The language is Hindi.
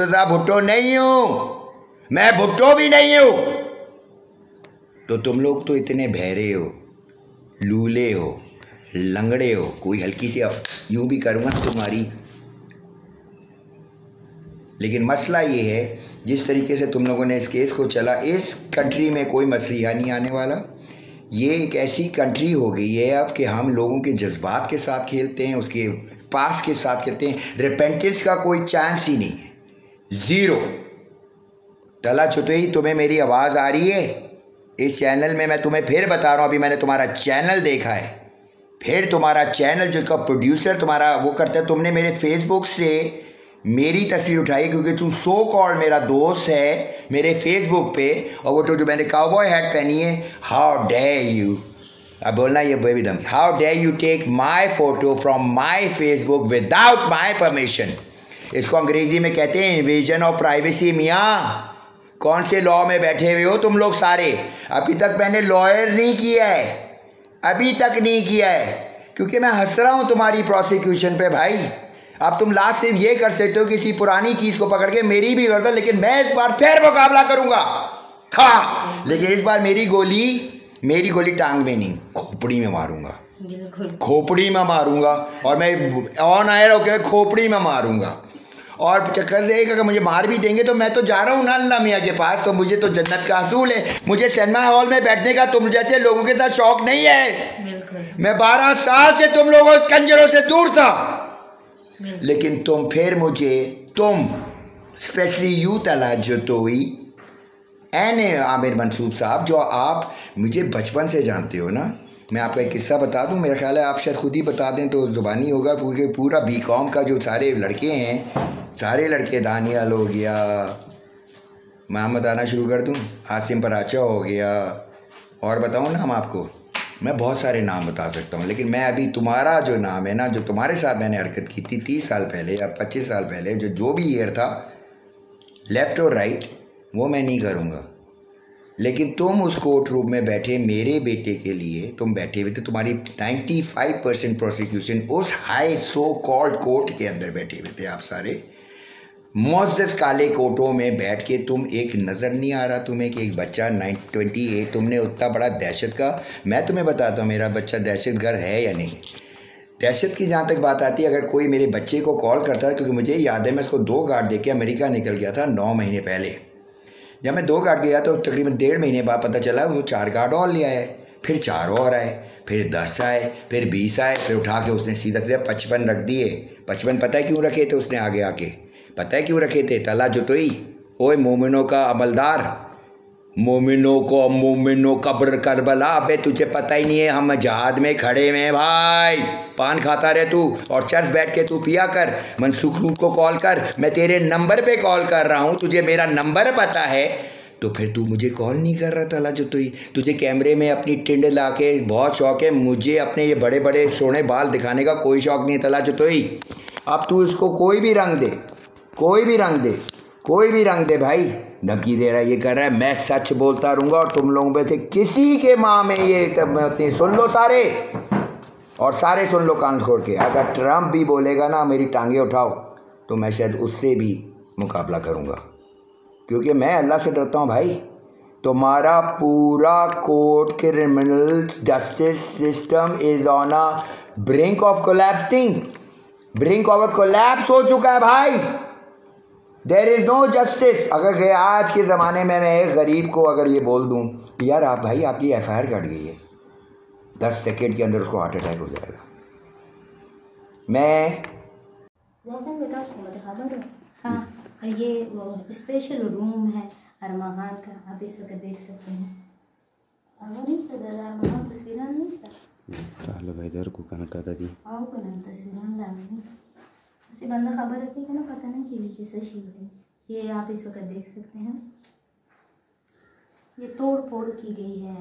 मुर्तज़ा भुट्टो नहीं हूँ, मैं भुट्टो भी नहीं हूँ। तो तुम लोग तो इतने बहरे हो, लूले हो, लंगड़े हो, कोई हल्की सी यूँ भी करूँगा तुम्हारी। लेकिन मसला ये है, जिस तरीके से तुम लोगों ने इस केस को चला, इस कंट्री में कोई मसीहा नहीं आने वाला। ये एक ऐसी कंट्री हो गई है अब कि हम लोगों के जज्बात के साथ खेलते हैं, उसके पास के साथ खेलते हैं। रिपेंटेंस का कोई चांस ही नहीं है, ज़ीरो। तला चुतई, तुम्हें मेरी आवाज़ आ रही है? इस चैनल में मैं तुम्हें फिर बता रहा हूँ, अभी मैंने तुम्हारा चैनल देखा है, फिर तुम्हारा चैनल जो का प्रोड्यूसर तुम्हारा वो करता है, तुमने मेरे फेसबुक से मेरी तस्वीर उठाई क्योंकि तू सो कॉल्ड मेरा दोस्त है मेरे फेसबुक पे, और वो जो मैंने काउबॉय हैट पहनी है, हाउ डेयर यू, अब बोलना ये बेबी दम, how dare you take my photo from my Facebook without my permission. इसको अंग्रेजी में कहते हैं इन्वेजन ऑफ प्राइवेसी। मियाँ, कौन से लॉ में बैठे हुए हो तुम लोग सारे? अभी तक मैंने लॉयर नहीं किया है, अभी तक नहीं किया है, क्योंकि मैं हंस रहा हूँ तुम्हारी प्रोसिक्यूशन पे भाई। अब तुम लास्ट सिर्फ ये कर सकते हो किसी पुरानी चीज़ को पकड़ के मेरी भी गर्दन, लेकिन मैं इस बार फिर मुकाबला करूँगा। हाँ, लेकिन इस बार मेरी गोली टांग में नहीं, खोपड़ी में मारूंगा, खोपड़ी में मारूंगा, और मैं ऑन आयर होकर खोपड़ी में मारूंगा। और चक्कर से अगर मुझे मार भी देंगे तो मैं तो जा रहा हूँ ना अल्लाह मियाँ के पास, तो मुझे तो जन्नत का असूल है। मुझे सिनेमा हॉल में बैठने का तुम जैसे लोगों के साथ शौक नहीं है। मैं 12 साल से तुम लोगों कंजरों से दूर था, लेकिन तुम फिर मुझे, तुम स्पेशली यू तला चुतई एंड आमिर मंसूर साहब, जो आप मुझे बचपन से जानते हो ना। मैं आपका एक किस्सा बता दूं, मेरा ख्याल है आप शायद खुद ही बता दें तो ज़ुबानी होगा, क्योंकि पूरा बीकॉम का जो सारे लड़के हैं, सारे लड़के, दानियाल हो गया, मोहम्मद आना शुरू कर दूं, आसिम पराचा हो गया, और बताऊं नाम आपको, मैं बहुत सारे नाम बता सकता हूं, लेकिन मैं अभी तुम्हारा जो नाम है ना, जो तुम्हारे साथ मैंने हरकत की थी 30 साल पहले या 25 साल पहले, जो भी ईयर था, लेफ़्ट और राइट, वो मैं नहीं करूँगा। लेकिन तुम उस कोर्ट रूम में बैठे मेरे बेटे के लिए तुम बैठे हुए थे, तुम्हारी 95% प्रोसिक्यूशन उस हाई सो कॉल्ड कोर्ट के अंदर बैठे हुए थे। आप सारे मुअज़्ज़ज़ काले कोटों में बैठ के, तुम एक नज़र नहीं आ रहा तुम्हें कि एक बच्चा 928, तुमने उतना बड़ा दहशत का, मैं तुम्हें बताता हूँ मेरा बच्चा दहशत गर्द है या नहीं। दहशत की जहाँ तक बात आती है, अगर कोई मेरे बच्चे को कॉल करता है, क्योंकि मुझे याद है मैं उसको 2 गार्ड दे के अमेरिका निकल गया था 9 महीने पहले। जब मैं 2 गार्ड गया तो तकरीबन 1.5 महीने बाद पता चला वो 4 गार्ड और ले आए, फिर 4 और आए, फिर 10 आए, फिर 20 आए, फिर उठा के उसने सीधा 55 रख दिए। 55 पता है क्यों रखे थे उसने आगे आके? पता है क्यों रखे थे? तला चुतई, ओए मोमिनों का अमलदार, मोमिनो कब्र करबला, अबे तुझे पता ही नहीं है, हम जहाद में खड़े हैं भाई। पान खाता रहे तू, और चर्च बैठ के तू पिया कर, मनसूख को कॉल कर, मैं तेरे नंबर पे कॉल कर रहा हूँ, तुझे मेरा नंबर पता है, तो फिर तू मुझे कॉल नहीं कर रहा। तला चुतई, तुझे कैमरे में अपनी टिंड ला के बहुत शौक है, मुझे अपने ये बड़े बड़े सोने बाल दिखाने का कोई शौक नहीं है। तला चुतई, अब तू इसको कोई भी रंग दे, कोई भी रंग दे, कोई भी रंग दे भाई, धमकी दे रहा है, ये कर रहा है, मैं सच बोलता रहूँगा, और तुम लोगों में से किसी के माँ में ये सुन लो सारे, और सारे सुन लो कान खोल के, अगर ट्रम्प भी बोलेगा ना मेरी टांगे उठाओ, तो मैं शायद उससे भी मुकाबला करूँगा, क्योंकि मैं अल्लाह से डरता हूँ भाई। तुम्हारा पूरा court criminal justice system is on a brink of collapsing, brink of a collapse हो चुका है भाई। There is no justice. अगर आज के ज़माने में मैं एक गरीब को अगर ये बोल दूँ यार आप भाई आपकी FIR कट गई है, 10 सेकेंड के अंदर उसको हार्ट अटैक हो जाएगा। मैं हाँ, ये वो स्पेशल रूम है अरमा खान का, आप इस वक्त देख सकते हैं। वो नहीं सर अरमा खान तस्वीर नहीं सर हेलो भाई दर को कहना था दी आओ को ना तस्वीर लानी ऐसे बंदा खबर रखी कि ना पता नहीं चली चीज़ सही है। ये आप इस वक्त देख सकते हैं, ये तोड़ फोड़ की गई है।